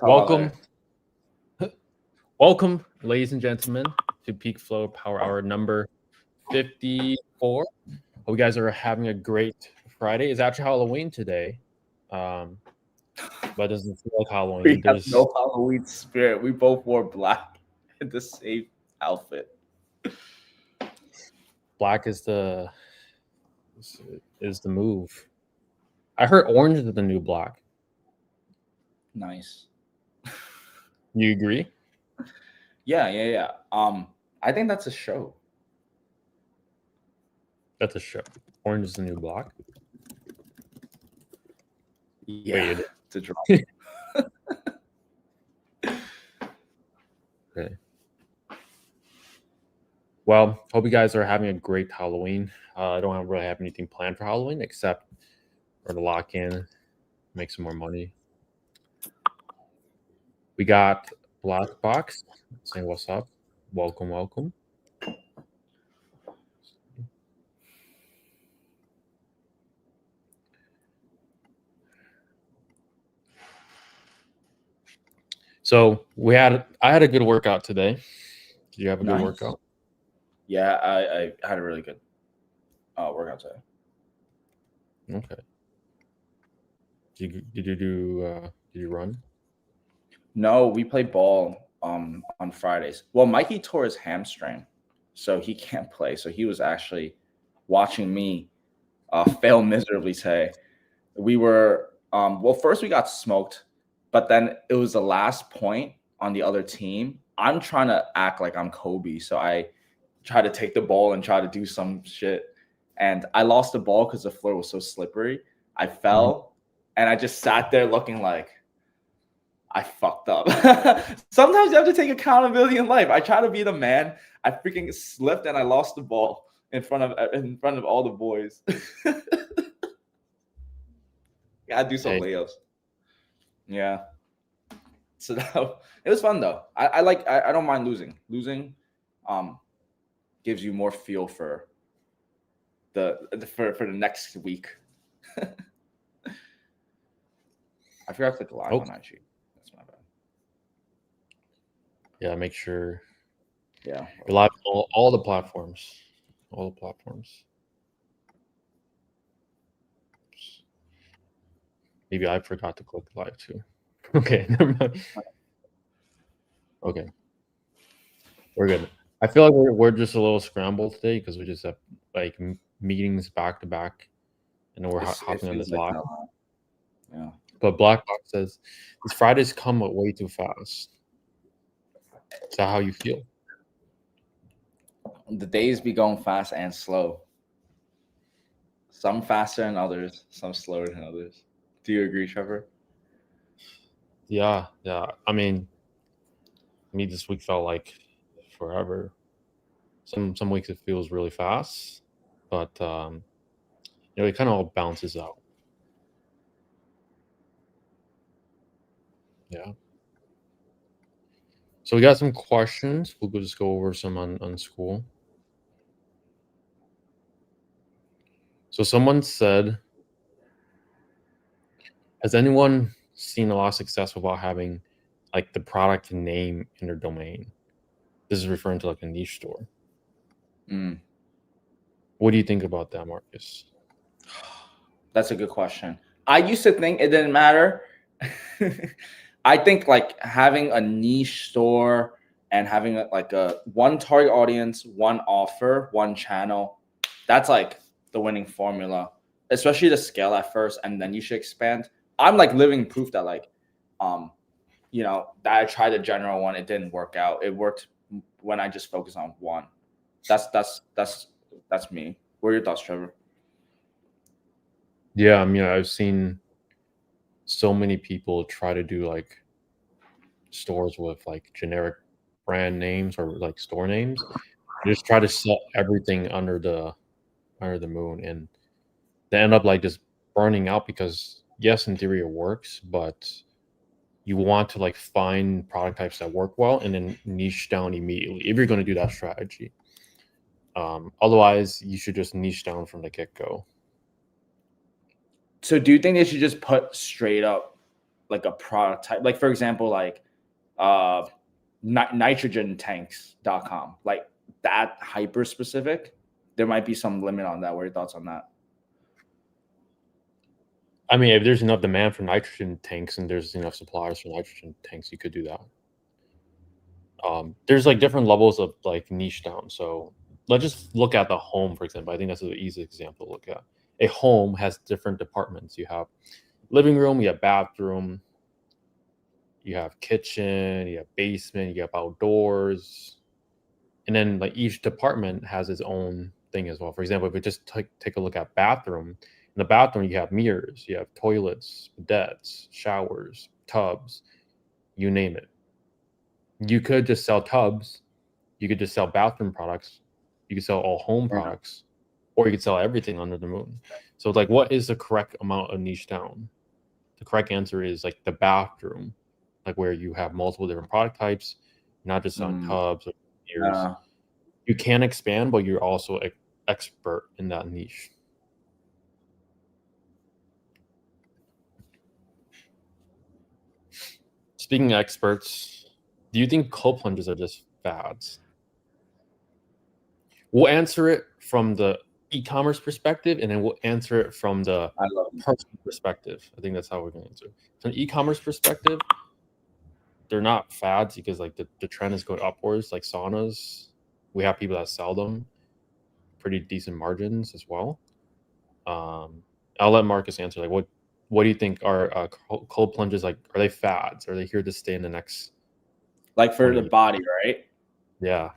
Welcome, welcome, ladies and gentlemen, to PeakFlow Power Hour number 54. Hope you guys are having a great Friday. It's actually Halloween today, but it doesn't feel like Halloween. We have no Halloween spirit. We both wore black in the same outfit. Black is the move. I heard orange is the new black. Nice. You agree? Yeah. I think that's a show. That's a show. Orange is the new black. Yeah, to drop. Okay. Well, hope you guys are having a great Halloween. I don't really have anything planned for Halloween except for the lock in, make some more money. We got Black Box saying what's up. Welcome. So I had a good workout today. Did you have a good workout? Yeah, I had a really good workout today. Okay. Did you run? No, we play ball on Fridays. Well, Mikey tore his hamstring, so he can't play. So he was actually watching me fail miserably today. We were first we got smoked, but then it was the last point on the other team. I'm trying to act like I'm Kobe, so I try to take the ball and try to do some shit, and I lost the ball because the floor was so slippery. I fell, and I just sat there looking like I fucked up. Sometimes you have to take accountability in life. I try to be the man. I freaking slipped and I lost the ball in front of all the boys. Gotta do some layups. Yeah. So it was fun though. I don't mind losing. Losing gives you more feel for the next week. I forgot to click the live on IG. That's my bad. Yeah, make sure. Yeah. You're live on all the platforms. All the platforms. Maybe I forgot to click live too. Okay, never mind. Okay. We're good. I feel like we're just a little scrambled today because we just have like meetings back to back, and then we're hopping on this live. Yeah. But Black Box says these Fridays come way too fast. Is that how you feel? The days be going fast and slow. Some faster than others, some slower than others. Do you agree, Trevor? Yeah. I mean, this week felt like forever. Some weeks it feels really fast, but it kind of all bounces out. Yeah. So we got some questions. We'll just go over some on school. So someone said, has anyone seen a lot of success without having like the product name in their domain? This is referring to like a niche store. What do you think about that, Marcus? That's a good question. I used to think it didn't matter. I think like having a niche store and having like a one target audience, one offer, one channel, that's like the winning formula, especially to scale at first and then you should expand. I'm like living proof that like, that I tried a general one, it didn't work out. It worked when I just focused on one. That's me. What are your thoughts, Trevor? Yeah, I mean, I've seen so many people try to do like stores with like generic brand names or like store names. They just try to sell everything under the moon, and they end up like just burning out because yes, in theory it works, but you want to like find product types that work well and then niche down immediately if you're going to do that strategy. Otherwise, you should just niche down from the get-go. So do you think they should just put straight up like a product type, like for example, like nitrogentanks.com, like that hyper specific, there might be some limit on that. What are your thoughts on that? I mean, if there's enough demand for nitrogen tanks and there's enough suppliers for nitrogen tanks, you could do that. There's like different levels of like niche down. So let's just look at the home, for example. I think that's an easy example to look at. A home has different departments. You have living room, you have bathroom, you have kitchen, you have basement, you have outdoors, and then like each department has its own thing as well. For example, if we just take a look at bathroom, in the bathroom you have mirrors, you have toilets, bidets, showers, tubs, you name it. You could just sell tubs, you could just sell bathroom products, you could sell all home products, or you could sell everything under the moon. So it's like, what is the correct amount of niche down? The correct answer is like the bathroom, like where you have multiple different product types, not just on tubs or mirrors. You can expand, but you're also an expert in that niche. Speaking of experts, do you think cold plunges are just fads? We'll answer it from the e-commerce perspective, and then we'll answer it from the personal perspective. I think that's how we're going to answer it. From the e-commerce perspective, they're not fads because like the trend is going upwards, like saunas. We have people that sell them, pretty decent margins as well. I'll let Marcus answer. Like, what do you think are cold plunges like? Are they fads? Are they here to stay in the next? Like for the body, right? Yeah.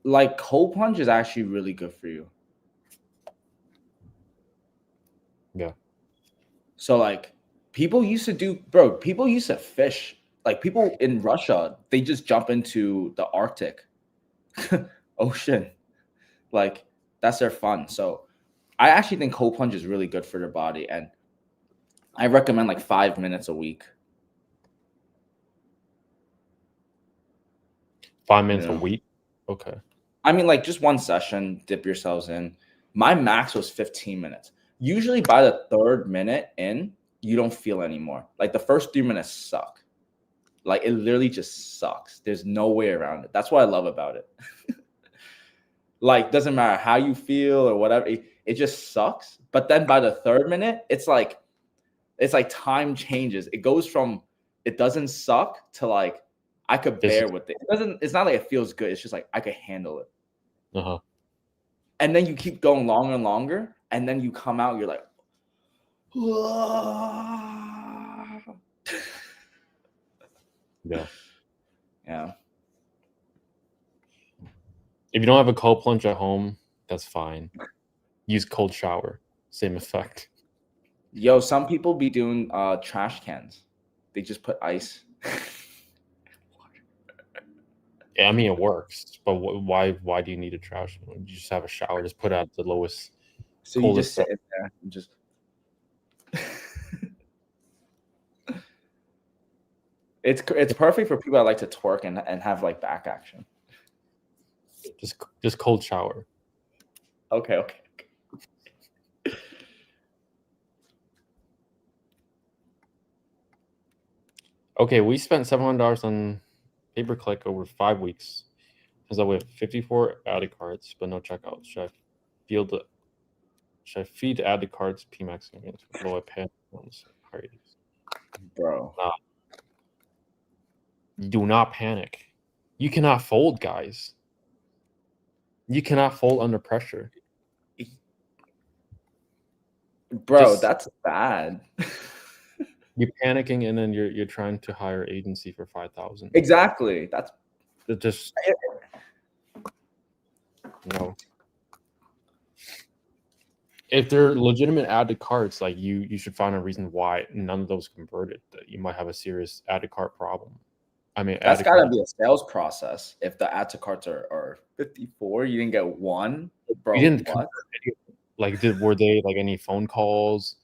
Like cold plunge is actually really good for you. Yeah. So like people used to fish. Like people in Russia, they just jump into the Arctic ocean. Like that's their fun. So I actually think cold plunge is really good for their body, and I recommend like 5 minutes a week. 5 minutes a week? Okay. I mean, like just one session, dip yourselves in. My max was 15 minutes. Usually by the 3rd minute in, you don't feel anymore. Like the first 3 minutes suck. Like it literally just sucks. There's no way around it. That's what I love about it. Like doesn't matter how you feel or whatever. It just sucks. But then by the 3rd minute, it's like time changes. It goes from it doesn't suck to like I could bear with it. It's not like it feels good. It's just like I could handle it. Uh-huh. And then you keep going longer and longer, and then you come out, you're like, yeah. If you don't have a cold plunge at home, that's fine. Use cold shower, same effect. Yo, some people be doing trash cans. They just put ice. Yeah, I mean it works, but why do you need a trash can? You just have a shower, just put out the lowest. So you just sit in there and just. It's perfect for people that like to twerk and have like back action. Just cold shower. Okay. Okay, we spent $700 on pay-per-click over 5 weeks. Turns out we have 54 added cards, but no checkouts. Should I feed the added cards PMAX against low pay ones? Bro. Do not panic. You cannot fold, guys. You cannot fold under pressure. Bro, that's bad. You're panicking and then you're trying to hire agency for 5,000. Exactly. That's just no. If they're legitimate added cards, like you should find a reason why none of those converted. That you might have a serious added card problem. I mean, that's got to be a sales process. If the add to carts are 54, you didn't get one, bro. You didn't what? Like, were they like any phone calls?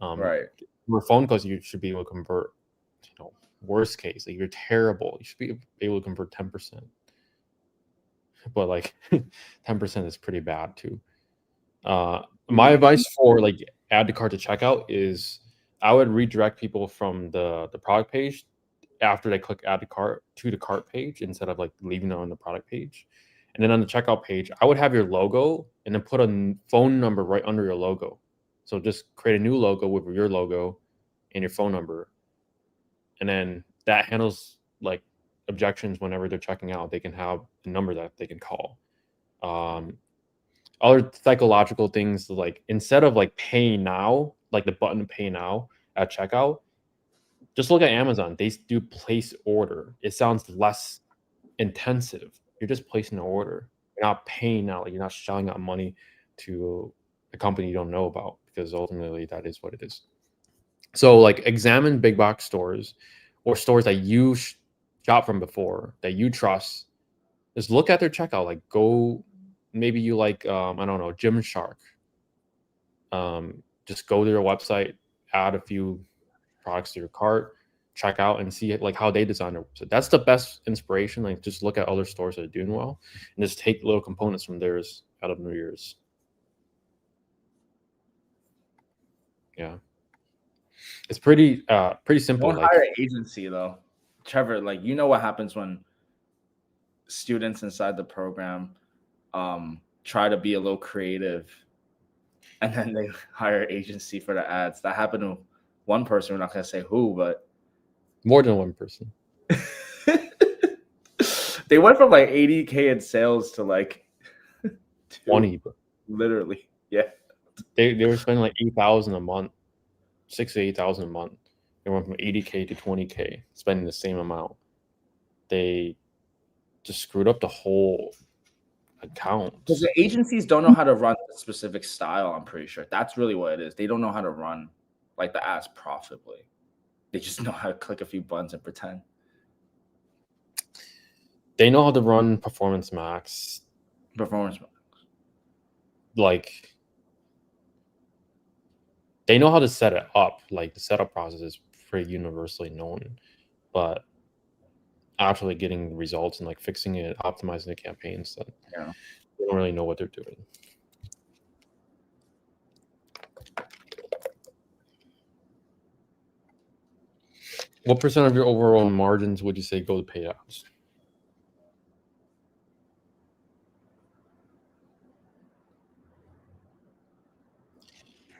Right. Were phone calls you should be able to convert. Worst case, like you're terrible, you should be able to convert 10%. But like 10% is pretty bad too. My advice for like add to cart to checkout is I would redirect people from the product page after they click add to cart to the cart page instead of like leaving it on the product page. And then on the checkout page, I would have your logo and then put a phone number right under your logo. So just create a new logo with your logo and your phone number. And then that handles like objections whenever they're checking out. They can have a number that they can call. Other psychological things like instead of like pay now, like the button pay now at checkout, just look at Amazon. They do place order. It sounds less intensive. You're just placing an order. You're not paying out. Like you're not shelling out money to a company you don't know about because ultimately that is what it is. So like examine big box stores or stores that you shop from before that you trust. Just look at their checkout. Like go, maybe you like I don't know, Gymshark. Just go to their website, add a few products to your cart, check out and see like how they design their website. That's the best inspiration. Like just look at other stores that are doing well and just take little components from theirs out of New Year's. Yeah. It's pretty simple. Don't hire an agency though. Trevor, like you know what happens when students inside the program try to be a little creative and then they hire an agency for the ads. That happened to one person. We're not gonna say who, but more than one person. They went from like 80K in sales to like 20, literally. Yeah. They were spending like 8,000 a month, 6 to 8,000 a month. They went from 80K to 20K, spending the same amount. They just screwed up the whole account. Because the agencies don't know how to run a specific style, I'm pretty sure. That's really what it is. They don't know how to run like the ads profitably. They just know how to click a few buttons and pretend. They know how to run Performance Max. Like, they know how to set it up. Like, the setup process is pretty universally known. But actually getting results and like fixing it, optimizing the campaigns, that they don't really know what they're doing. What percent of your overall margins would you say go to payouts?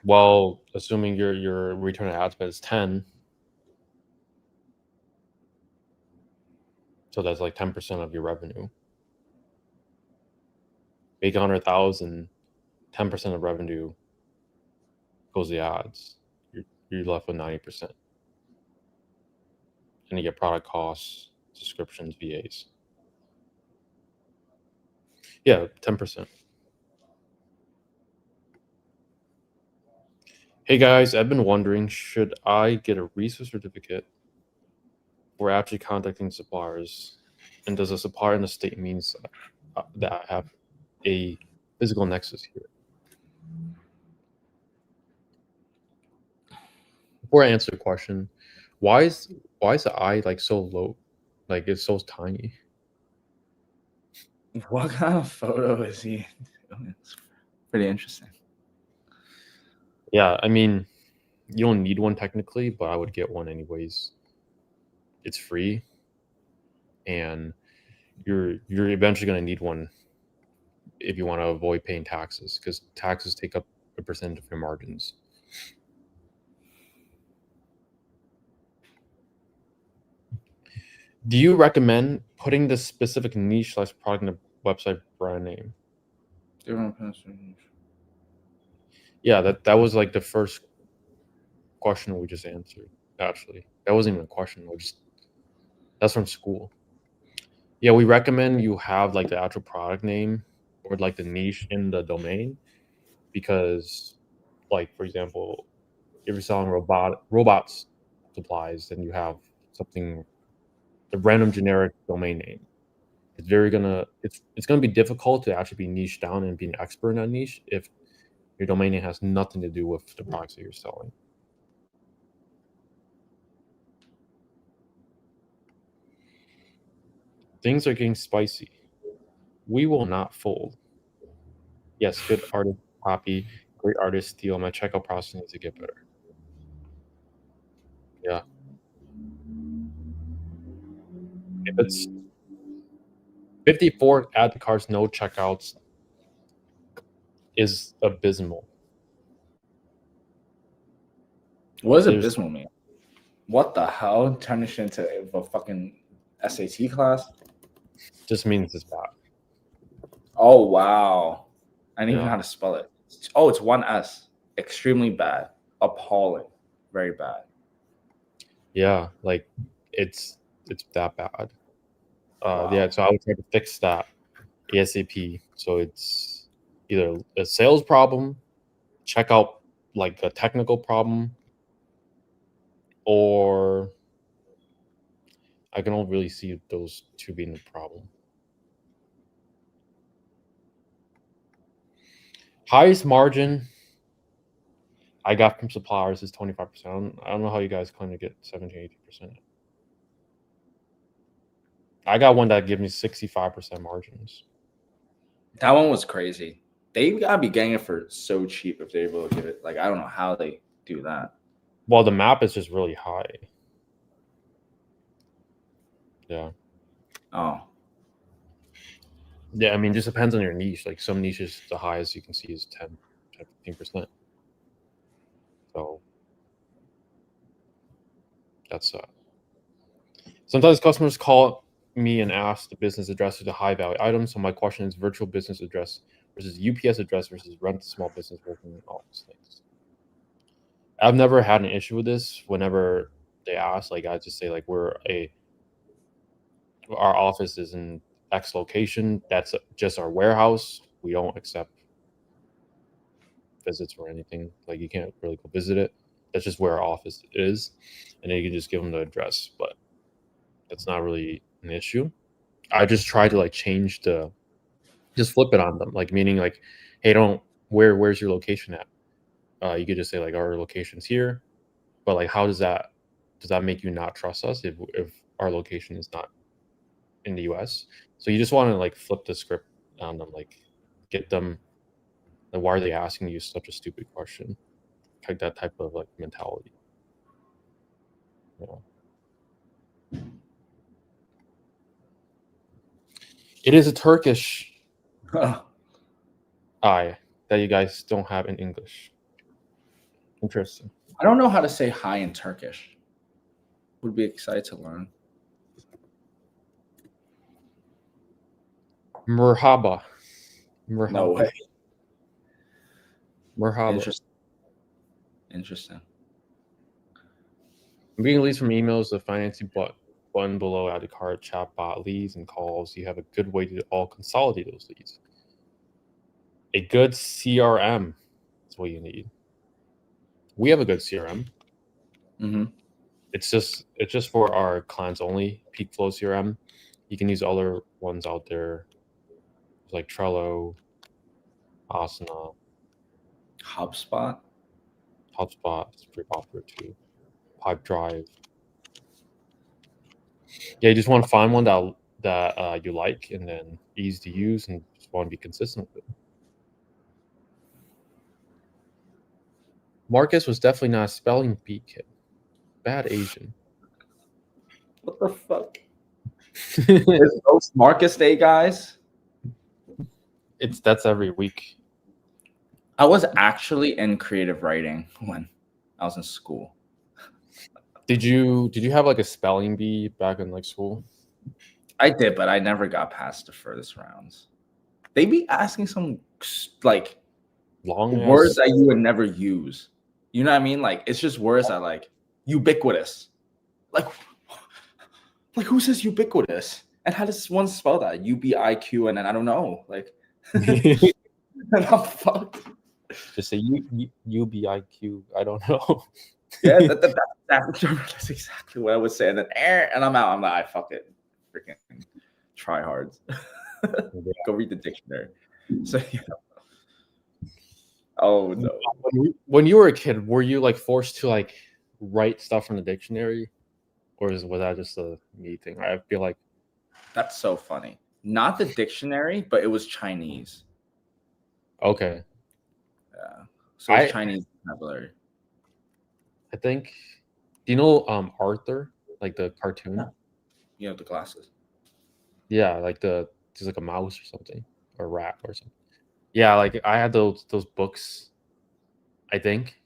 Well, assuming your return on ad spend is 10, so that's like 10% of your revenue. Make 100,000, 10% of revenue goes to the ads. You're left with 90%. And you get product costs, subscriptions, VAs. Yeah, 10%. Hey guys, I've been wondering, should I get a research certificate for actually contacting suppliers? And does a supplier in the state means that I have a physical nexus here? Before I answer the question, why is the eye like so low? Like it's so tiny. What kind of photo is he doing? It's pretty interesting. Yeah, I mean, you don't need one technically, but I would get one anyways. It's free, and you're eventually going to need one if you want to avoid paying taxes, because taxes take up a percentage of your margins. Do you recommend putting the specific niche / product in the website brand name? Yeah, that was like the first question we just answered. Actually, that wasn't even a question. That's from school. Yeah, we recommend you have like the actual product name or like the niche in the domain, because, like for example, if you're selling robots supplies, then you have something, the random generic domain name. It's gonna be difficult to actually be niche down and be an expert in that niche if your domain name has nothing to do with the products that you're selling. Things are getting spicy. We will not fold. Yes, good artist copy, great artist steal. My checkout process needs to get better. Yeah. If it's 54 add to carts, no checkouts is abysmal. What does There's abysmal mean? What the hell? Turn this shit into a fucking SAT class? just means it's bad. Oh, wow. I didn't even know Yeah. how to spell it. Oh, it's one S. Extremely bad. Appalling. Very bad. Yeah, like it's that bad. Wow. Yeah, so I would try to fix that ASAP. So it's either a sales problem, check out like a technical problem, or I can only really see those two being the problem. Highest margin I got from suppliers is 25%. I don't know how you guys claim to get 17, 18%. I got one that gives me 65% margins. That one was crazy. They gotta be getting it for so cheap if they're able to give it. Like, I don't know how they do that. Well, the map is just really high. Yeah. Oh. Yeah, I mean, it just depends on your niche. Like some niches, the highest you can see is 10, 15%. So that's sometimes customers call me and ask the business address to the high value items. So my question is virtual business address versus UPS address versus rent small business working office things. I've never had an issue with this. Whenever they ask, like I just say like our office is in X location. That's just our warehouse. We don't accept visits or anything. Like you can't really go visit it. That's just where our office is, and then you can just give them the address. But that's not really an issue. I just try to like change just flip it on them, like meaning like, hey, don't where's your location at? You could just say like our location's here, but like how does that make you not trust us if our location is not in the US? So you just want to like flip the script on them, like get them like why are they asking you such a stupid question? Like that type of like mentality. Yeah. It is a Turkish I that you guys don't have in English. Interesting. I don't know how to say hi in Turkish. Would be excited to learn. Merhaba. No way. Merhaba. Interesting. I'm being leads from emails, the financing button below, add to cart, chat bot, leads, and calls. You have a good way to all consolidate those leads. A good CRM is what you need. We have a good CRM. Mm-hmm. It's just for our clients only. PeakFlow CRM. You can use other ones out there, like Trello, Asana, HubSpot. HubSpot. It's pretty popular too. Pipedrive. Yeah, you just want to find one that you like and then easy to use, and just want to be consistent with it. Marcus was definitely not a spelling bee kid. Bad Asian. What the fuck? Is Roast Marcus Day, guys? That's every week. I was actually in creative writing when I was in school. Did you have like a spelling bee back in like school? I did, but I never got past the furthest rounds. They be asking some like Long words ass. that you would never use. You know what I mean? Like it's just words that like ubiquitous. Like who says ubiquitous? And how does one spell that? UBIQ and then I don't know. Like and I'm fucked. Just say UBIQ. I don't know. Yeah, that's exactly what I would say. And then and I'm out. I'm like, fuck it. Freaking try hards. Go read the dictionary. So yeah. Oh no. When you were a kid, were you like forced to like write stuff from the dictionary, or was that just a me thing? I feel like That's so funny. Not the dictionary, but it was Chinese. okay. Yeah. So it's Chinese vocabulary. I think Do you know Arthur, like the cartoon? Yeah. You know the glasses. Yeah, like there's like a mouse or something, or a rat or something. Yeah, like I had those books, I think,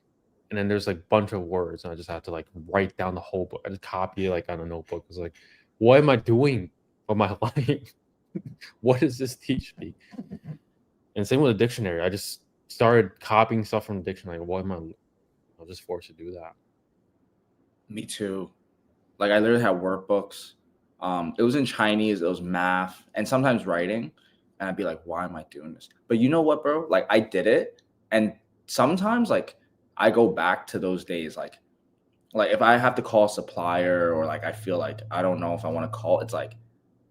and then there's like a bunch of words, and I just have to like write down the whole book. I just copy it like on a notebook. It's like, what am I doing with my life? What does this teach me? And same with the dictionary. I just started copying stuff from the dictionary. What am I? I was just forced to do that. Me too. Like I literally had workbooks. It was in Chinese, it was math, and sometimes writing. And I'd be like, why am I doing this? But you know what, bro? Like I did it. And sometimes like I go back to those days, like if I have to call a supplier or like I feel like I don't know if I want to call, it's like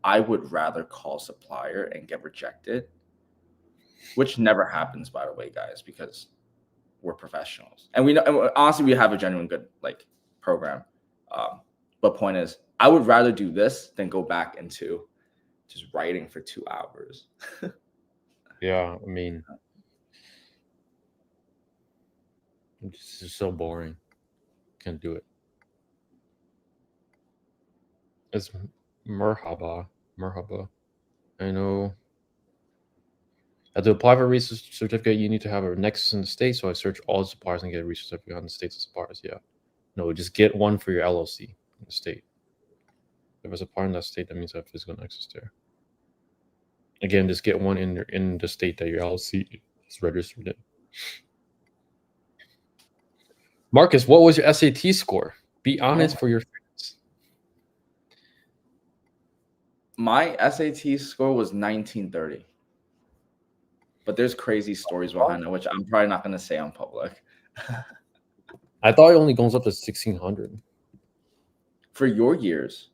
I would rather call supplier and get rejected, which never happens, by the way, guys, because we're professionals and we know. And honestly, we have a genuine good like program. But point is, I would rather do this than go back into just writing for 2 hours. Yeah, I mean, it's just so boring. Can't do it. It's merhaba, merhaba. I know. At the apply for a research certificate, you need to have a nexus in the state. So I search all the suppliers and get a research certificate on the states of suppliers. Yeah. No, just get one for your LLC in the state. If it's a supplier in that state, that means I have physical nexus there. Again, just get one in the state that your LLC is registered in. Marcus, what was your SAT score? Be honest for your fans. My SAT score was 1930. But there's crazy stories behind it, which I'm probably not going to say on public. I thought it only goes up to 1600. For your years,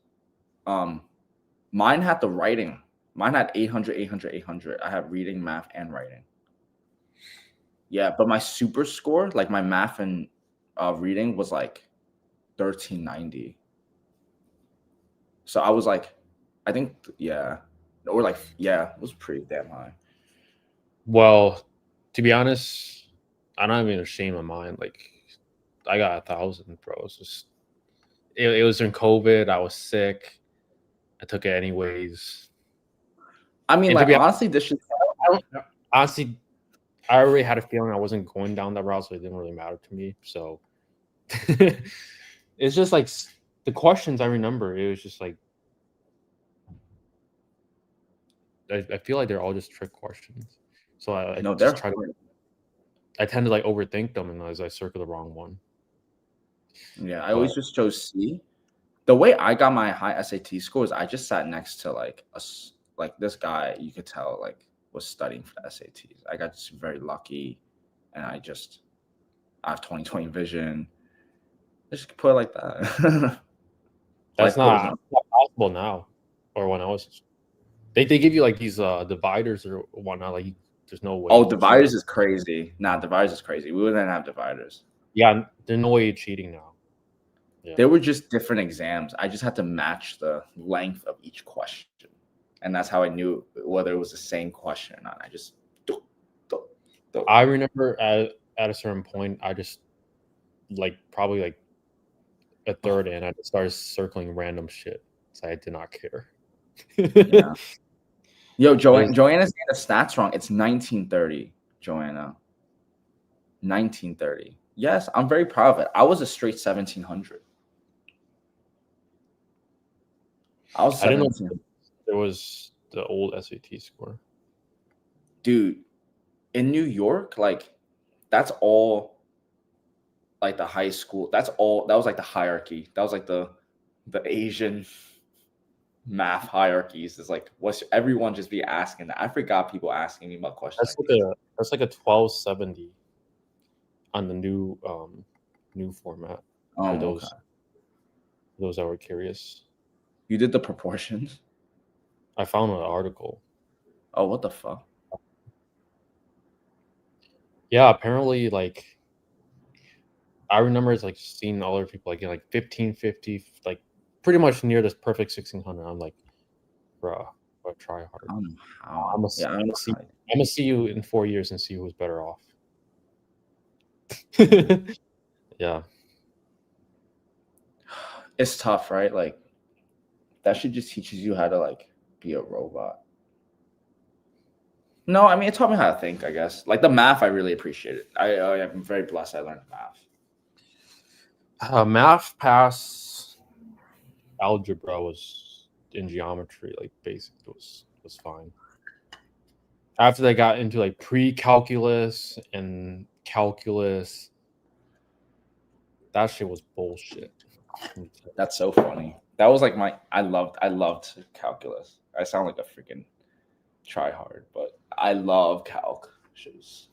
mine had the writing. Mine had 800, 800, 800. I had reading, math, and writing. Yeah, but my super score, like my math and reading, was like 1390. So I was like, I think, yeah, or like, yeah, it was pretty damn high. Well, to be honest, I'm not even ashamed of mine. Like, I got 1,000, bro. It's just it was in COVID. I was sick. I took it anyways. I mean, And to like be honestly, this should. honestly, I already had a feeling I wasn't going down that route, so it didn't really matter to me. So it's just like the questions I remember. It was just like I feel like they're all just trick questions. So I No, just they're try to. I tend to like overthink them, and as I circle the wrong one. Yeah, I But always just chose C. The way I got my high SAT score is I just sat next to like like this guy. You could tell like was studying for the SATs. I got just very lucky, and I have 20/20 vision. Just put it like that. that's Life goes not on. possible now, or when I was. They give you like these dividers or whatnot. Like there's no way Oh, you can cheat. dividers is crazy. Nah, dividers is crazy. We wouldn't have dividers. Yeah, there's no way you're cheating now. Yeah. They were just different exams. I just had to match the length of each question. And that's how I knew whether it was the same question or not. I just I remember at a certain point, I just like probably like a third in, I just started circling random shit. So I did not care. yeah. Yo, was, Joanna's getting the stats wrong. It's 1930, Joanna. 1930. Yes, I'm very proud of it. I was a straight 1700. I was I didn't 17. know there was the old SAT score. Dude, in New York, like that's all like the high school. That's all that was like the hierarchy. That was like the Asian math hierarchies. Is like what's everyone just be asking that. I forgot people asking me about questions like these. That's like a 1270 on the new format for Okay. those that were curious. You did the proportions. I found an article. Oh, what the fuck? Yeah, apparently like I remember it's like seeing other people like getting like 1550, like pretty much near this perfect 1600. I'm like, bruh, but try hard. I don't know how. I'm Yeah, I don't know how. gonna see you in 4 years and see who's better off. Yeah. It's tough, right? Like that shit just teaches you how to like be a robot. No, I mean it taught me how to think. I guess like the math, I really appreciate it. I'm very blessed. I learned math. Math pass, algebra was in geometry, like basic was fine. After they got into like pre-calculus and calculus, that shit was bullshit. That's so funny. That was like I loved calculus. I sound like a freaking try hard, but I love calc. It was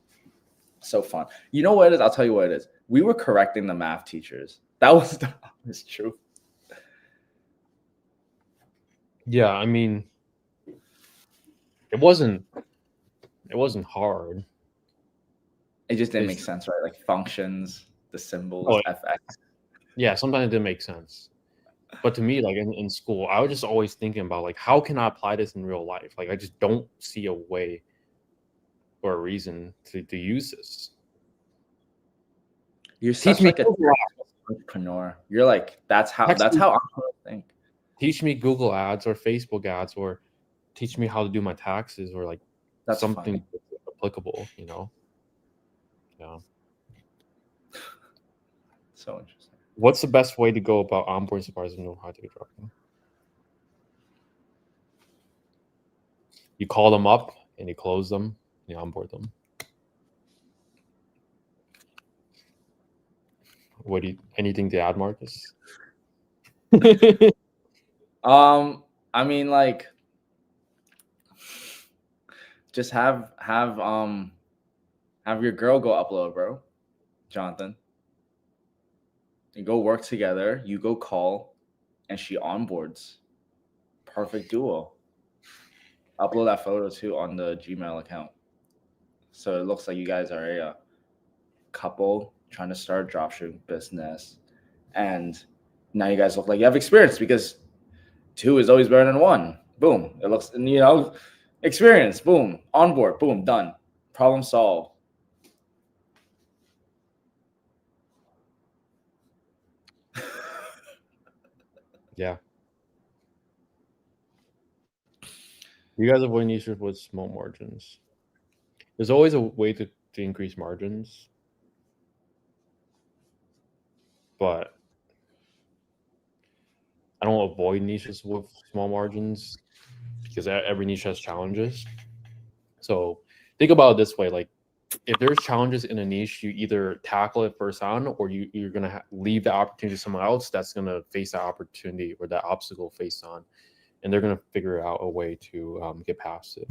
so fun. You know what it is? I'll tell you what it is. We were correcting the math teachers. That was the honest truth. Yeah, I mean, it wasn't hard. It just didn't make sense, right? Like functions, the symbols, Oh, FX. yeah, sometimes it didn't make sense. But to me, like in school, I was just always thinking about like how can I apply this in real life? Like I just don't see a way or a reason to use this. You're Teach such me like a Google entrepreneur. You're like that's how Ads. entrepreneurs think. Teach me Google ads or Facebook ads, or teach me how to do my taxes, or like That's something funny. applicable, you know? Yeah. So interesting. What's the best way to go about onboarding suppliers who know how to do dropshipping? You call them up and you close them, and you onboard them. What do you anything to add, Marcus? I mean like just have your girl go upload, bro. Jonathan. You go work together, you go call, and she onboards. Perfect duo. Upload that photo too on the Gmail account. So it looks like you guys are a couple trying to start a dropshipping business. And now you guys look like you have experience because 2 is always better than 1. Boom. It looks, you know, experience. Boom. Onboard. Boom. Done. Problem solved. Yeah. You guys avoid niches with small margins. There's always a way to increase margins, but I don't avoid niches with small margins because every niche has challenges. So think about it this way: like, if there's challenges in a niche, you either tackle it first on, or you're gonna leave the opportunity to someone else that's gonna face that opportunity or that obstacle face on, and they're gonna figure out a way to get past it.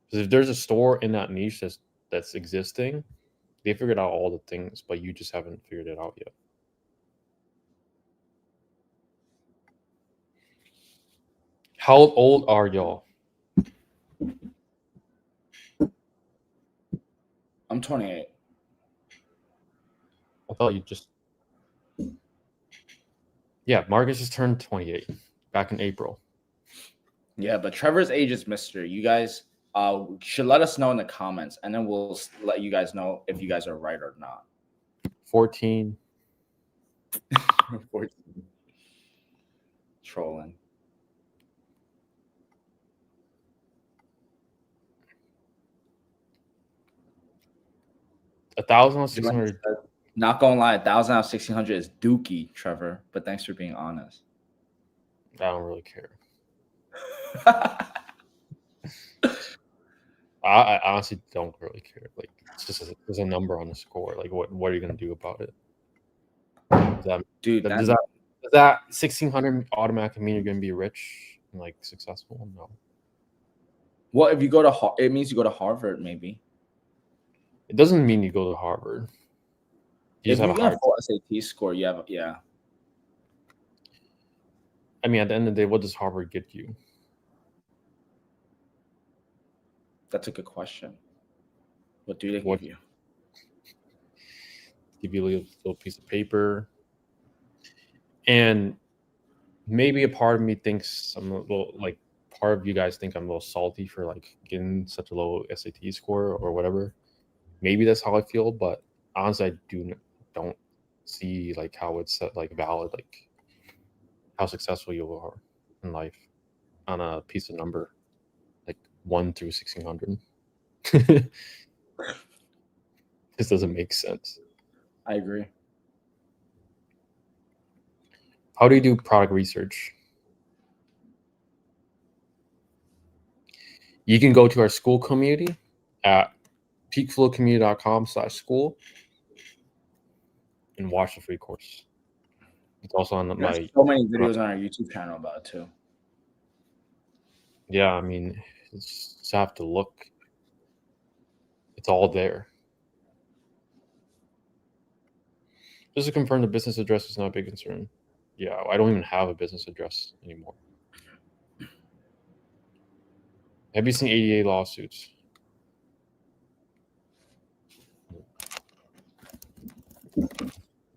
Because if there's a store in that niche that's existing, they figured out all the things, but you just haven't figured it out yet. How old are y'all? I'm 28. I thought you just. Yeah, Marcus just turned 28 back in April. Yeah, but Trevor's age is mystery. You guys should let us know in the comments, and then we'll let you guys know if you guys are right or not. 14. 14. Trolling. $1,600. Not gonna lie, 1,000 out of 1,600 is dookie, Trevor. But thanks for being honest. I don't really care. I honestly don't really care. Like, it's just there's a number on the score. Like, what are you gonna do about it? Does that 1,600 automatically mean you're gonna be rich and like successful? No. Well, if you go to it means you go to Harvard, maybe. It doesn't mean you go to Harvard. You just have a full SAT score, you have I mean, at the end of the day, what does Harvard get you? That's a good question. What do they give you? Give you a little piece of paper. And maybe a part of me thinks I'm a little, like, part of you guys think I'm a little salty for like getting such a low SAT score or whatever. Maybe that's how I feel, but honestly, I don't see like how it's like valid. Like, how successful you are in life on a piece of number, like 1 through 1600. This doesn't make sense. I agree. How do you do product research? You can go to our school community at peakflowcommunity.com/school and watch the free course. It's also on There's so many videos on our YouTube channel about it too. Yeah, I mean, just have to look. It's all there. Just to confirm, the business address is not a big concern. Yeah, I don't even have a business address anymore. Have you seen ADA lawsuits?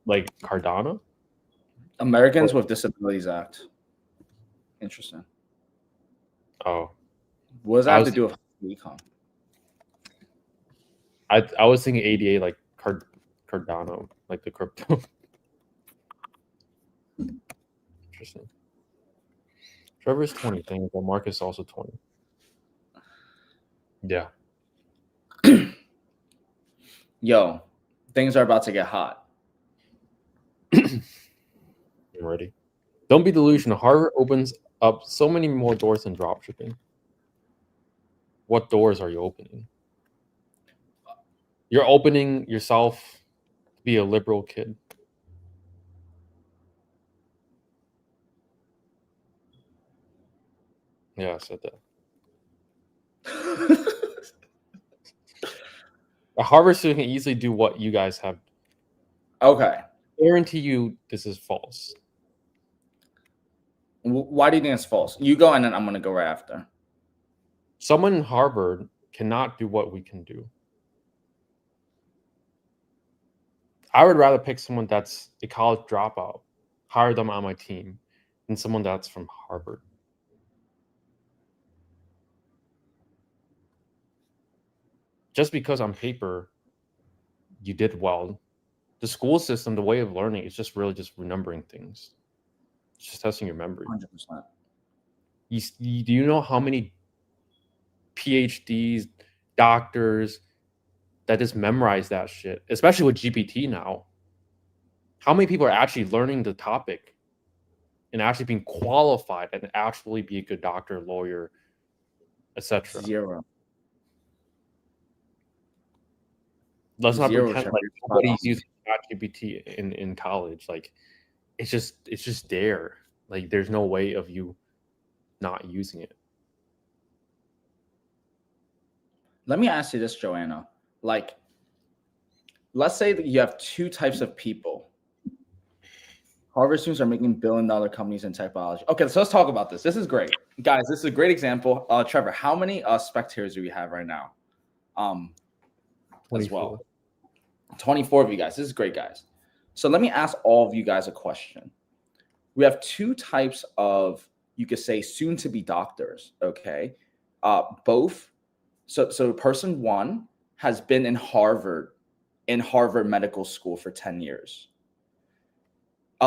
Like Cardano? Americans with Disabilities Act. Interesting. Oh. What does that have to do with econ? I was thinking ADA like Cardano, like the crypto. Interesting. Trevor's 20 thing, but Marcus also 20. Yeah. Yo, things are about to get hot. I'm ready. Don't be delusional. Harvard opens up so many more doors than dropshipping. What doors are you opening? You're opening yourself to be a liberal kid. Yeah, I said that. A Harvard student can easily do what you guys have. Okay. I guarantee you this is false. Why do you think it's false? You go and then I'm going to go right after. Someone in Harvard cannot do what we can do. I would rather pick someone that's a college dropout, hire them on my team, than someone that's from Harvard. Just because on paper you did well, the school system, the way of learning is just really just remembering things. It's just testing your memory. 100%. Do you know how many PhDs, doctors that just memorize that shit, especially with GPT now? How many people are actually learning the topic and actually being qualified and actually be a good doctor, lawyer, etc.? Zero. Let's not pretend like nobody's using ChatGPT in college. Like it's just there. Like there's no way of you not using it. Let me ask you this, Joanna. Like, let's say that you have two types of people. Harvard students are making billion-dollar companies in technology. Okay, so let's talk about this. This is great. Guys, this is a great example. Trevor, how many spectators do we have right now? 24. As well. 24 of you guys. This is great, guys. So let me ask all of you guys a question. We have two types of, you could say, soon-to-be doctors, okay? Both. So person one has been in Harvard Medical School for 10 years.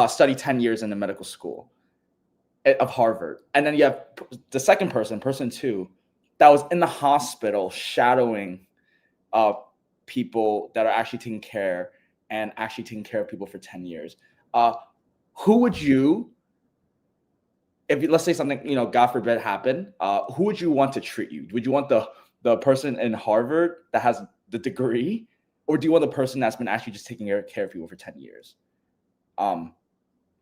Studied 10 years in the medical school of Harvard. And then you have the second person, person two, that was in the hospital shadowing people that are actually taking care of people for 10 years. Who would you, if let's say something, God forbid happened, who would you want to treat you? Would you want the person in Harvard that has the degree, or do you want the person that's been actually just taking care of people for 10 years?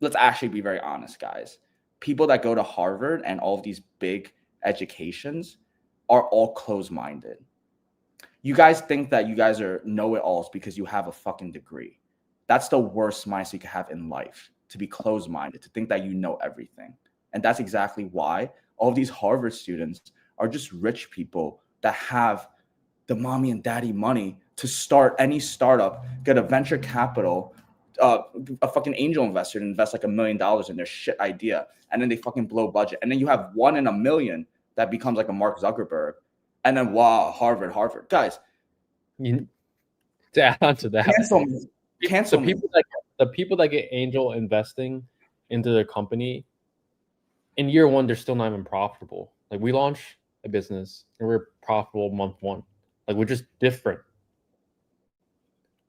Let's actually be very honest, guys. People that go to Harvard and all of these big educations are all closed-minded. You guys think that you guys are know-it-alls because you have a fucking degree. That's the worst mindset you can have in life, to be closed-minded, to think that you know everything. And that's exactly why all of these Harvard students are just rich people that have the mommy and daddy money to start any startup, get a venture capital, a fucking angel investor to invest like $1 million in their shit idea, and then they fucking blow budget. And then you have 1 in a million that becomes like a Mark Zuckerberg. And then, wow, Harvard. Guys. To add on to that, cancel me. The people that get angel investing into their company in year one, they're still not even profitable. Like we launch a business and we're profitable month one. Like we're just different.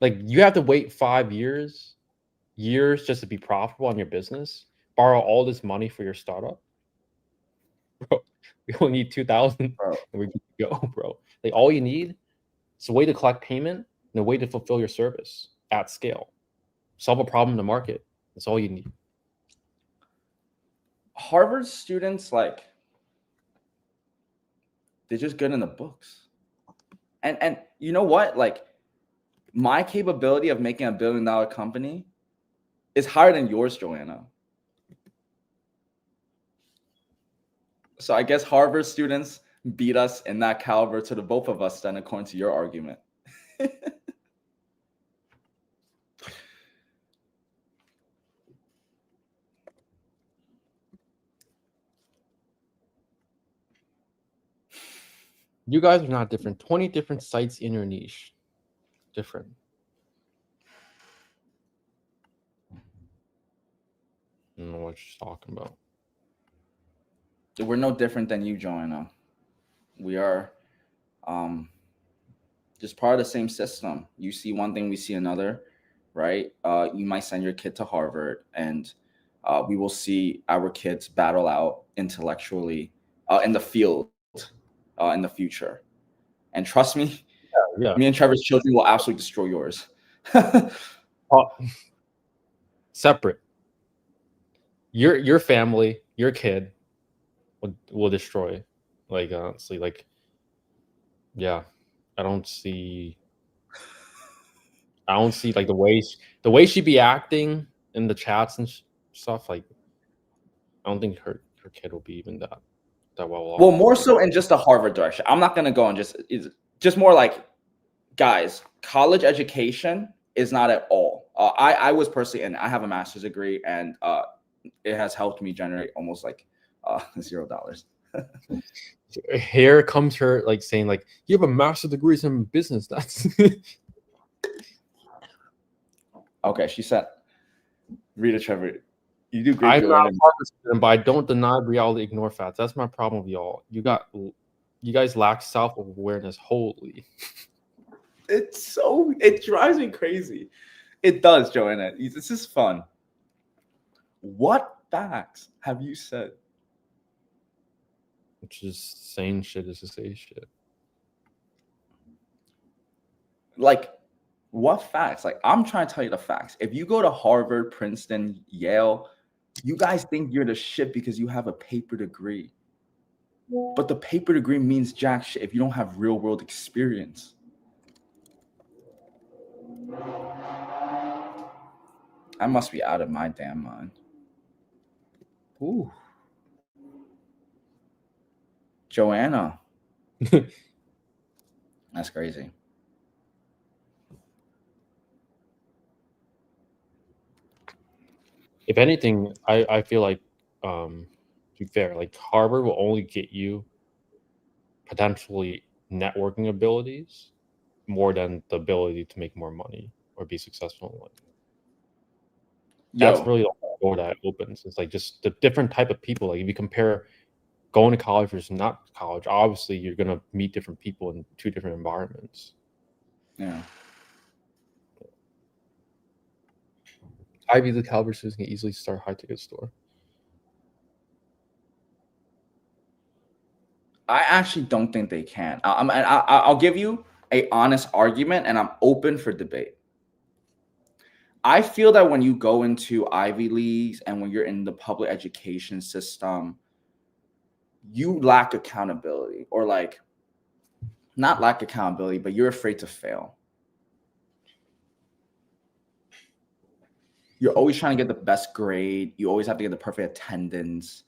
Like you have to wait 5 years just to be profitable on your business, borrow all this money for your startup. Bro, we only need 2,000 and we're good to go, bro. Like all you need is a way to collect payment and a way to fulfill your service at scale. Solve a problem in the market. That's all you need. Harvard students, like, they're just good in the books. And you know what? Like, my capability of making $1 billion company is higher than yours, Joanna. So I guess Harvard students beat us in that caliber to the both of us then, according to your argument. You guys are not different. 20 different sites in your niche. Different. I don't know what you're talking about. We're no different than you, Joanna. We are just part of the same system. You see one thing, we see another, right? You might send your kid to Harvard, and we will see our kids battle out intellectually in the field in the future. And trust me, Yeah. me and Trevor's children will absolutely destroy yours. Separate. Your family, your kid will destroy. Like honestly, like yeah, I don't see like the way she be acting in the chats and stuff. Like I don't think her kid will be even that well off. Well, more so in just the Harvard direction. I'm not gonna go and just more like, guys, college education is not at all. I was personally, and I have a master's degree, and it has helped me generate almost like $0. Here comes her like saying like, you have a master's degree in business. That's okay. She said, "Rita, Trevor, you do great." I'm not a Harvard student, but I don't deny reality, ignore facts. That's my problem with y'all. You guys lack self-awareness. Holy. It drives me crazy. It does, Joanna. This is fun. What facts have you said? Just saying shit is to say shit. Like, what facts? Like, I'm trying to tell you the facts. If you go to Harvard, Princeton, Yale, you guys think you're the shit because you have a paper degree. But the paper degree means jack shit if you don't have real world experience. I must be out of my damn mind. Ooh. Joanna. That's crazy. If anything, I feel like, to be fair, like Harvard will only get you potentially networking abilities more than the ability to make more money or be successful in life. That's really the door that opens. It's like just the different type of people. Like if you compare going to college versus not college, obviously you're gonna meet different people in two different environments. Yeah. Ivy League caliber students can easily start a high ticket store. I actually don't think they can. I'll give you an honest argument, and I'm open for debate. I feel that when you go into Ivy Leagues and when you're in the public education system, you lack accountability, or like, not lack accountability, but you're afraid to fail. You're always trying to get the best grade. You always have to get the perfect attendance.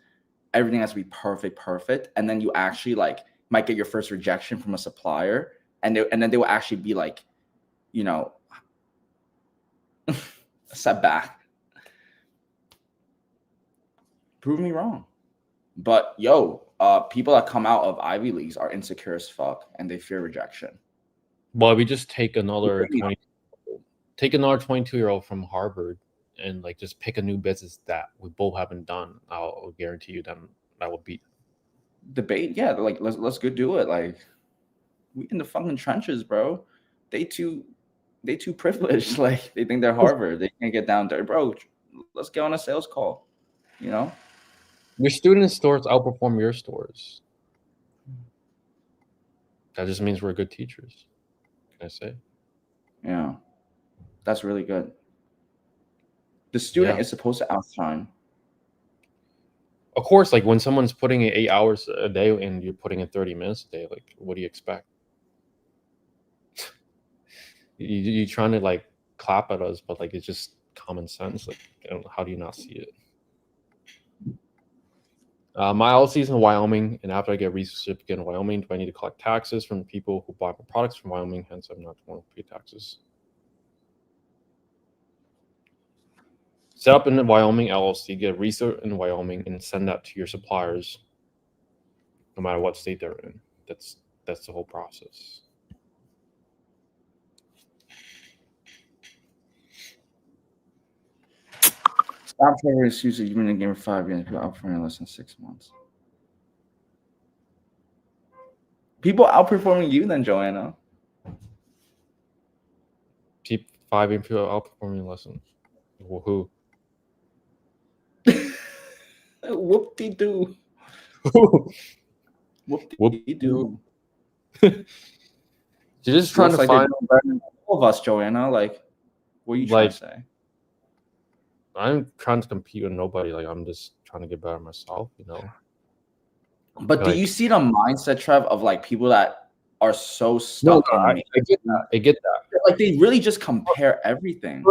Everything has to be perfect. And then you actually like might get your first rejection from a supplier, and then they will actually be like, you know, setback. Prove me wrong. But people that come out of Ivy Leagues are insecure as fuck, and they fear rejection. Well, we just take another 22-year-old from Harvard and like just pick a new business that we both haven't done, I'll guarantee you that will beat. Debate, yeah. Like let's go do it. Like we in the fucking trenches, bro. They too privileged. Like they think they're Harvard. They can't get down there, bro. Let's get on a sales call. You know, Your student stores outperform your stores. That just means we're good teachers. Can I say? Yeah, that's really good. The student is supposed to outshine. Of course, like when someone's putting in 8 hours a day and you're putting in 30 minutes a day, like what do you expect? You trying to like clap at us, but like it's just common sense. Like, how do you not see it? My LLC is in Wyoming, and after I get certificate in Wyoming, do I need to collect taxes from people who buy my products from Wyoming? Hence, I'm not going to pay taxes. Set up in the Wyoming LLC, get a research in Wyoming, and send that to your suppliers, no matter what state they're in. That's the whole process. Stop Trevor excuses. You've been in the game for 5 years. People outperforming less than 6 months. People outperforming you then, Joanna. 5 years people outperforming lessons. Who? Whoop-de-doo. Whoop-de-doo. You're just trying to find all of us, Joanna. Like, what are you trying to say? I'm trying to compete with nobody. Like, I'm just trying to get better myself, you know. But do you see the mindset, Trev, of like people that are so stuck in? I get that. I get that. Like they really just compare everything.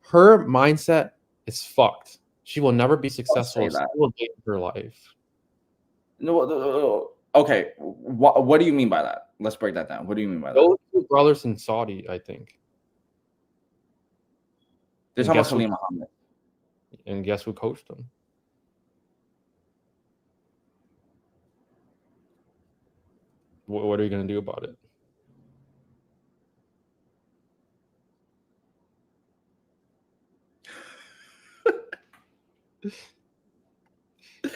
Her mindset is fucked. She will never be successful in her life. No. Okay. What do you mean by that? Let's break that down. What do you mean by that? Those two brothers in Saudi, I think. They're talking about Khalil Muhammad. And guess who coached them? What are you going to do about it?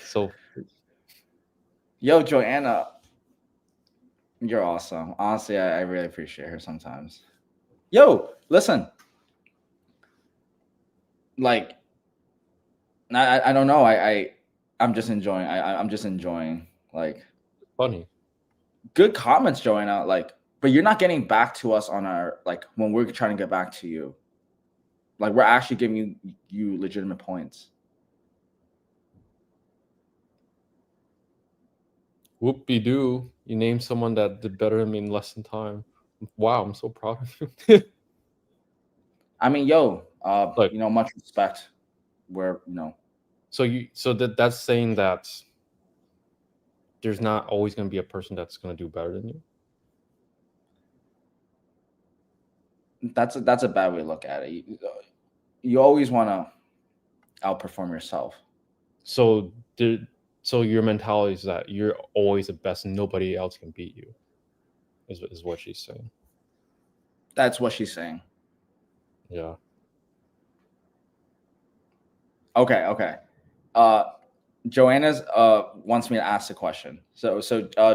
So, yo, Joanna, you're awesome. Honestly, I really appreciate her sometimes. Yo, listen. Like, I don't know. I'm just enjoying. I'm just enjoying. Like, funny. Good comments, Joanna. Like, but you're not getting back to us on our like when we're trying to get back to you. Like, we're actually giving you legitimate points. Whoop-de-doo. You named someone that did better than me in less than time. Wow, I'm so proud of you. I mean, yo, you know, much respect. Where, you know. So that's saying that there's not always going to be a person that's going to do better than you. That's a bad way to look at it. You always want to outperform yourself. So your mentality is that you're always the best and nobody else can beat you, is what she's saying. That's what she's saying. Yeah. Okay. Joanna's wants me to ask a question. So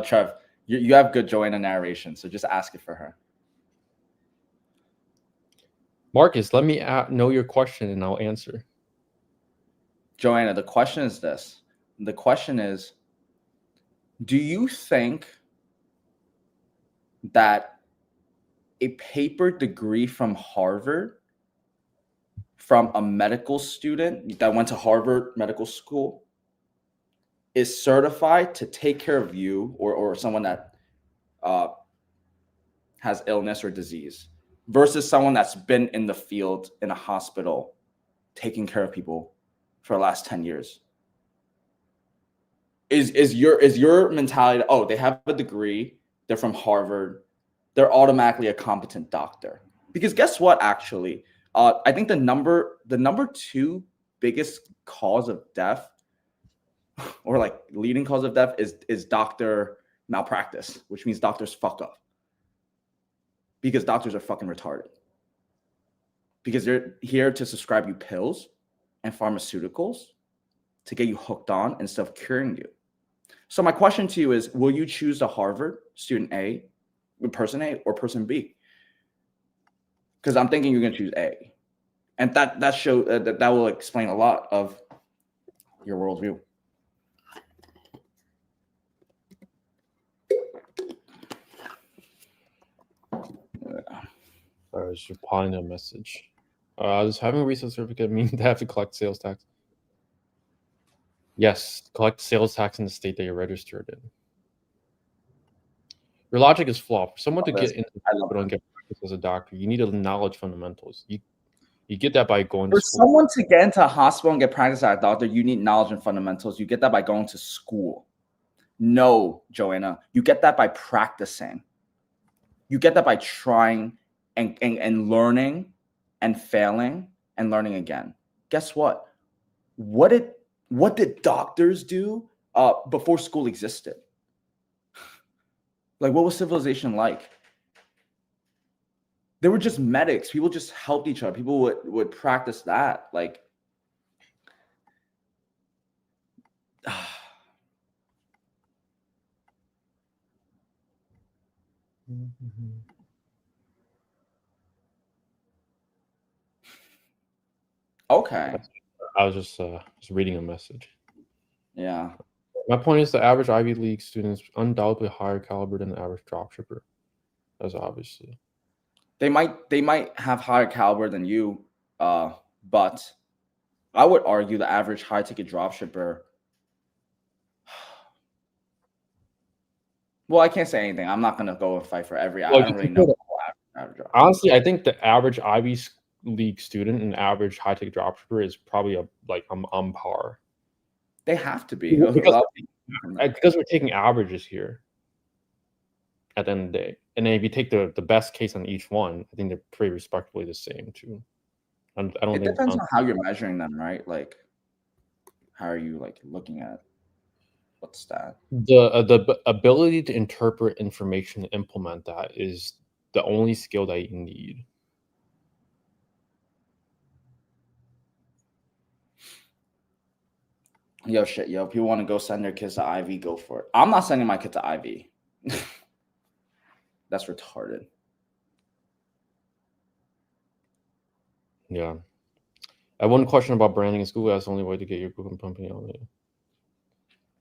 Trev, you have good Joanna narration, so just ask it for her. Marcus, let me know your question and I'll answer. Joanna, the question is this. The question is, do you think that a paper degree from Harvard, from a medical student that went to Harvard Medical School, is certified to take care of you or someone that has illness or disease versus someone that's been in the field in a hospital taking care of people for the last 10 years? Is your mentality, oh, they have a degree, they're from Harvard, they're automatically a competent doctor? Because guess what, actually, I think the number 2 biggest cause of death, or like leading cause of death, is doctor malpractice, which means doctors fuck up. Because doctors are fucking retarded. because they're here to subscribe you pills and pharmaceuticals to get you hooked on instead of curing you. So my question to you is, will you choose the Harvard student A, person A, or person B? Because I'm thinking you're going to choose A. And that will explain a lot of your worldview. I was replying to a message. Does having a research certificate mean they have to collect sales tax? Yes, collect sales tax in the state that you're registered in. Your logic is flawed. For someone to get into the hospital and get practice as a doctor, you need to knowledge fundamentals. You get that by going to school. For someone to get into a hospital and get practice as a doctor, you need knowledge and fundamentals. You get that by going to school. No, Joanna, you get that by practicing. You get that by trying and learning and failing and learning again. Guess what? What did doctors do before school existed? Like, what was civilization like? They were just medics. People just helped each other. People would practice that. Like, okay. I was just reading a message. Yeah. My point is the average Ivy League student is undoubtedly higher caliber than the average dropshipper. That's obviously. They might have higher caliber than you, but I would argue the average high ticket dropshipper. Well, I can't say anything. I'm not gonna go and fight for every. Well, I don't really know. Honestly, I think the average Ivy League student and average high ticket dropshipper is probably on par. They have to be because we're taking averages here. At the end of the day, and then if you take the best case on each one, I think they're pretty respectably the same too. I don't think it depends on how you're measuring them, right? Like, how are you like looking at what's that? The ability to interpret information and implement that is the only skill that you need. Yo, people want to go send their kids to Ivy, go for it. I'm not sending my kid to Ivy. That's retarded. Yeah. I have one question about branding. Is Google Ads the only way to get your Google company on it?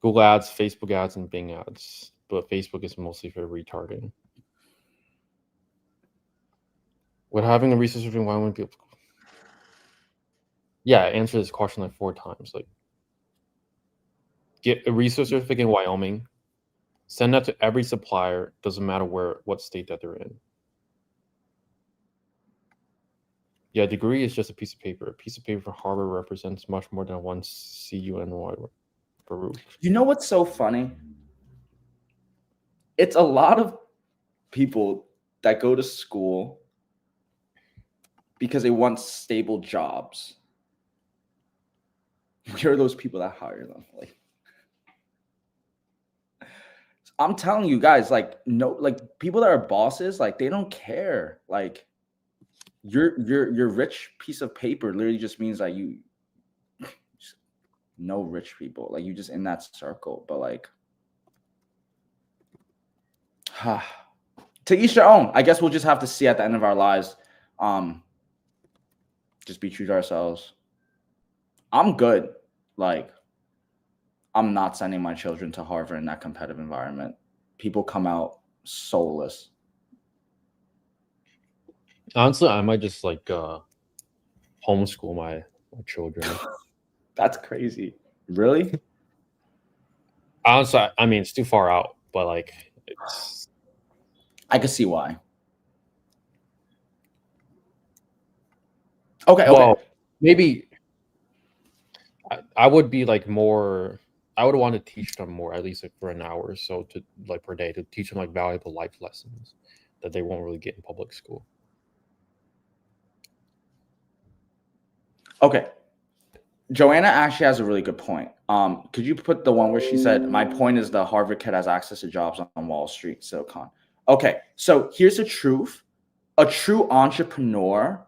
Google Ads, Facebook ads, and Bing ads. But Facebook is mostly for retargeting. What having a research review, why wouldn't people? Yeah, I answered this question like 4 times. Like, get a research certificate in Wyoming. Send that to every supplier. Doesn't matter what state that they're in. Yeah, degree is just a piece of paper. A piece of paper for Harvard represents much more than one CUNY for Root. You know what's so funny? It's a lot of people that go to school because they want stable jobs. Where are those people that hire them? Like, I'm telling you guys, like, no, like people that are bosses, like they don't care. Like, your rich piece of paper literally just means that you just know rich people. Like, you just in that circle. But like, to each their own. I guess we'll just have to see at the end of our lives. Just be true to ourselves. I'm good. Like, I'm not sending my children to Harvard in that competitive environment. People come out soulless. Honestly, I might just like homeschool my children. That's crazy. Really? Honestly, I mean, it's too far out, but like, I can see why. Okay. Well, maybe I would be like more. I would want to teach them more, at least like for an hour or so per day, to teach them like valuable life lessons that they won't really get in public school. Okay. Joanna actually has a really good point. Could you put the one where she said, my point is the Harvard kid has access to jobs on Wall Street, Silicon. Okay, so here's the truth. A true entrepreneur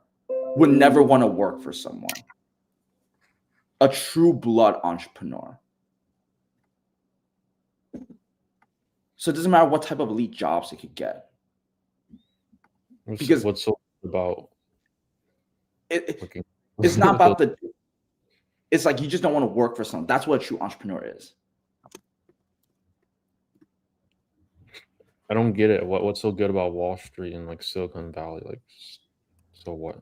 would never want to work for someone. A true blood entrepreneur. So it doesn't matter what type of elite jobs they could get. Because what's so about it's not about it's like you just don't want to work for someone. That's what a true entrepreneur is. I don't get it. What's so good about Wall Street and like Silicon Valley? Like, so what?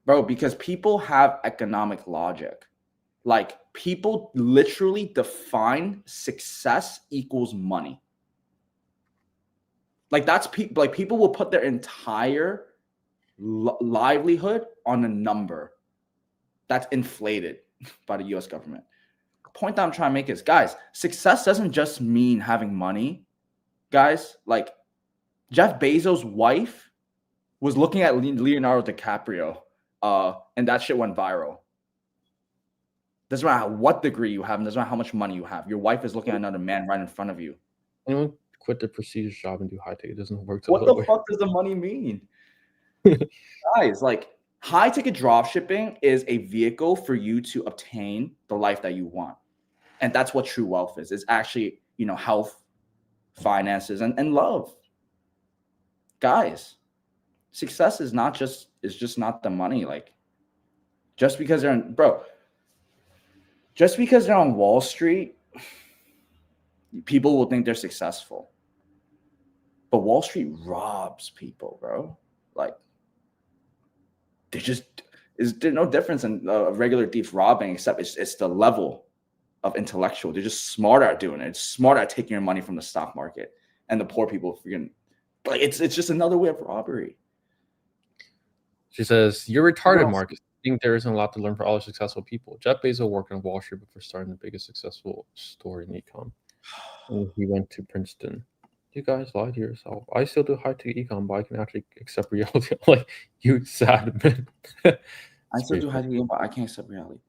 Bro, because people have economic logic. Like, people literally define success equals money. Like, that's people. Like, people will put their entire livelihood on a number that's inflated by the US government. The point that I'm trying to make is, guys, success doesn't just mean having money. Guys, like, Jeff Bezos' wife was looking at Leonardo DiCaprio, and that shit went viral. Doesn't matter what degree you have, and doesn't matter how much money you have. Your wife is looking at another man right in front of you. Anyone quit their prestigious job and do high tech? It doesn't work. What the fuck does the money mean? Guys, like, high ticket dropshipping is a vehicle for you to obtain the life that you want. And that's what true wealth is. It's actually, health, finances, and love. Guys, success is just not the money. Like, just because they're on Wall Street, people will think they're successful. But Wall Street robs people, bro. Like, there's no difference in a regular thief robbing, except it's the level of intellectual. They're just smarter at doing it. It's smarter at taking your money from the stock market, and the poor people freaking, like, it's just another way of robbery. She says, "You're retarded, Marcus. I think there isn't a lot to learn for all the successful people. Jeff Bezos worked on Wall Street before starting the biggest successful store in ecom. And he went to Princeton. You guys lied to yourself. I still do high tech ecom, but I can actually accept reality." Like, you sad man. I still do high tech ecom, but I can't accept reality.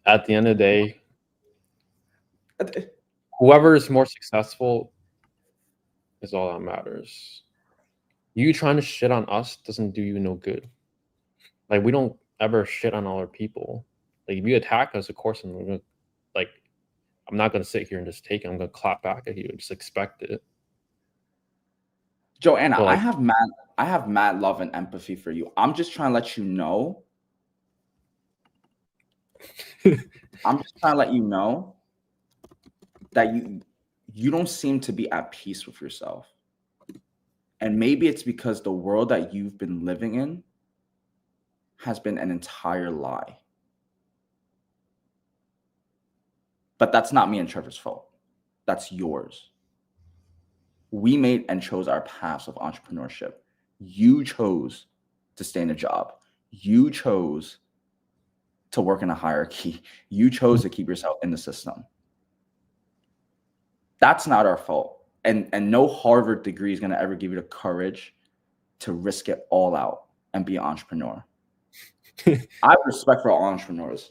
At the end of the day, whoever is more successful is all that matters. You trying to shit on us doesn't do you no good. Like, we don't ever shit on other people. Like, if you attack us, of course, and we're gonna, like, I'm not gonna sit here and just take it. I'm gonna clap back at you and just expect it. Joanna, so, like, I have mad love and empathy for you. I'm just trying to let you know. I'm just trying to let you know that you don't seem to be at peace with yourself. And maybe it's because the world that you've been living in has been an entire lie. But that's not me and Trevor's fault. That's yours. We made and chose our paths of entrepreneurship. You chose to stay in a job. You chose to work in a hierarchy. You chose to keep yourself in the system. That's not our fault. And no Harvard degree is going to ever give you the courage to risk it all out and be an entrepreneur. I have respect for all entrepreneurs.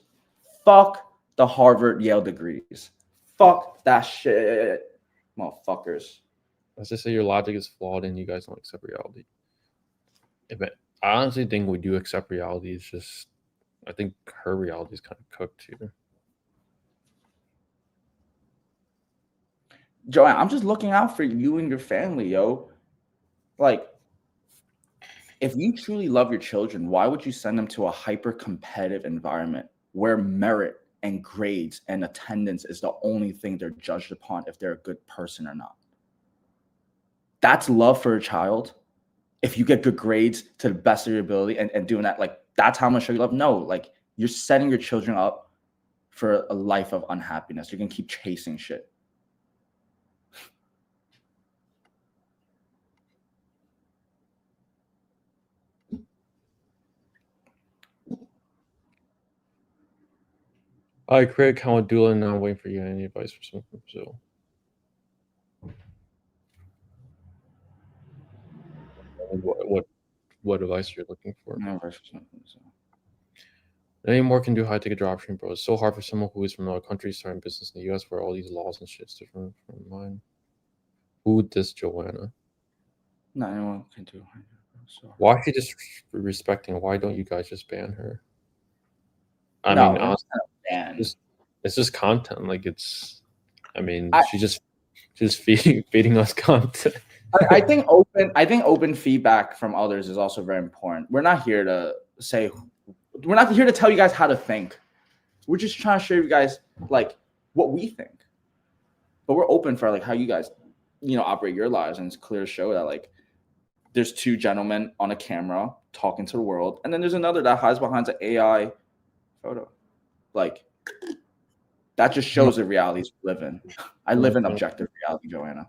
Fuck the Harvard, Yale degrees. Fuck that shit, motherfuckers. Let's just say your logic is flawed and you guys don't accept reality. I honestly think we do accept reality. It's just, I think her reality is kind of cooked too. Joanne, I'm just looking out for you and your family, yo. Like, if you truly love your children, why would you send them to a hyper-competitive environment where merit and grades and attendance is the only thing they're judged upon if they're a good person or not? That's love for a child. If you get good grades to the best of your ability and doing that, like, that's how much you love. No, like, you're setting your children up for a life of unhappiness. You're going to keep chasing shit. Hi, Craig. How are you doing? I'm waiting for you. Any advice for someone from Brazil? What advice you're looking for? Any more can do high ticket dropshipping, bro. It's so hard for someone who is from another country starting business in the US where all these laws and shit's different from mine. Who this Joanna? Not anyone can do. So. Why is she disrespecting? Why don't you guys just ban her? I No, mean, we're not honestly, gonna ban. it's just content. Like I mean, I, she's just feeding us content. I think open feedback from others is also very important. We're not here to say, we're not here to tell you guys how to think. We're just trying to show you guys like what we think. But we're open for like how you guys, operate your lives, and it's clear to show that like there's two gentlemen on a camera talking to the world, and then there's another that hides behind an AI photo. Like that just shows the realities we live in. I live in objective reality, Joanna.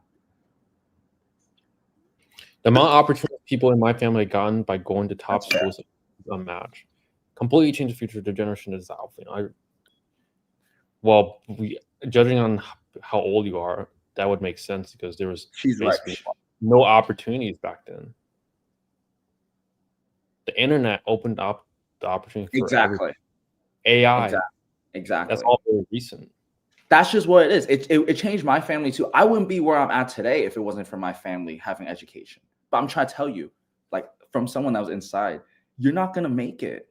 The amount of opportunities people in my family gotten by going to top That's fair. schools is unmatched. Completely changed the future of the generation itself. Judging on how old you are, that would make sense because there was basically no opportunities back then. The internet opened up the opportunity for everything. AI. Exactly. That's all very recent. That's just what it is. It changed my family too. I wouldn't be where I'm at today if it wasn't for my family having education. But I'm trying to tell you, like from someone that was inside, you're not gonna make it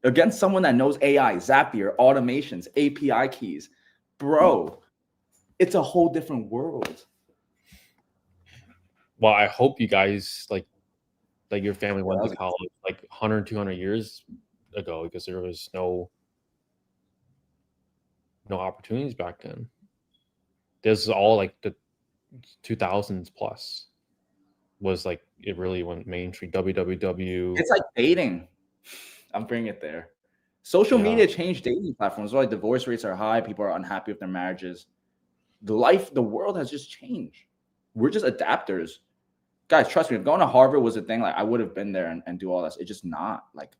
against someone that knows AI, Zapier, automations, API keys, bro. It's a whole different world. Well, I hope you guys like your family went to college like 100, 200 years ago because there was no opportunities back then. This is all like the 2000s plus was like it really went mainstream. www. It's like dating. I'm bringing it there. Social media changed dating platforms. Why divorce rates are high. People are unhappy with their marriages. The world has just changed. We're just adapters. Guys, trust me, if going to Harvard was a thing, like I would have been there and do all that. It's just not. Like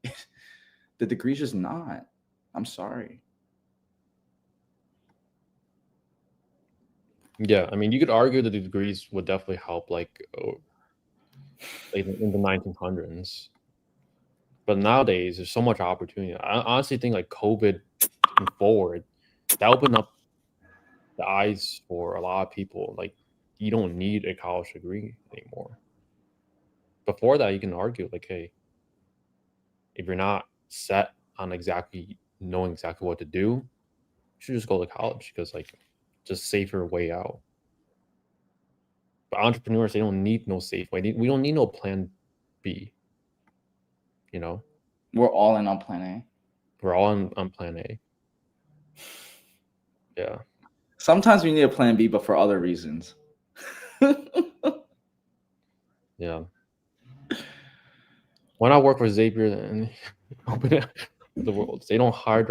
the degree's just not. I'm sorry. Yeah, I mean, you could argue that the degrees would definitely help, like in the 1900s. But nowadays, there's so much opportunity. I honestly think like COVID and forward, that opened up the eyes for a lot of people. Like you don't need a college degree anymore. Before that, you can argue like, hey, if you're not set on knowing exactly what to do, you should just go to college because like just safer way out. But entrepreneurs, they don't need no safe way. We don't need no plan B. We're all in on plan A. We're all on plan A. Yeah. Sometimes we need a plan B, but for other reasons. Yeah. Why not work with Zapier and open up the world? They don't hire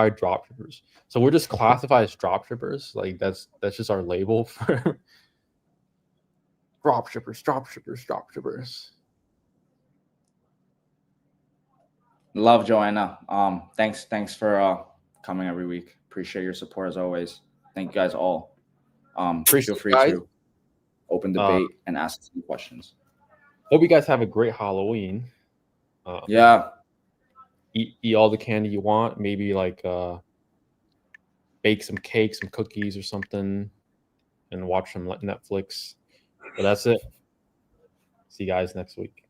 dropshippers. So we're just classified as dropshippers. Like that's just our label for dropshippers. Love, Joanna. Thanks for coming every week. Appreciate your support as always. Thank you guys all. Feel free to open debate and ask some questions. Hope you guys have a great Halloween. Yeah. Eat all the candy you want. Maybe like bake some cakes, some cookies or something, and watch some Netflix. But that's it. See you guys next week.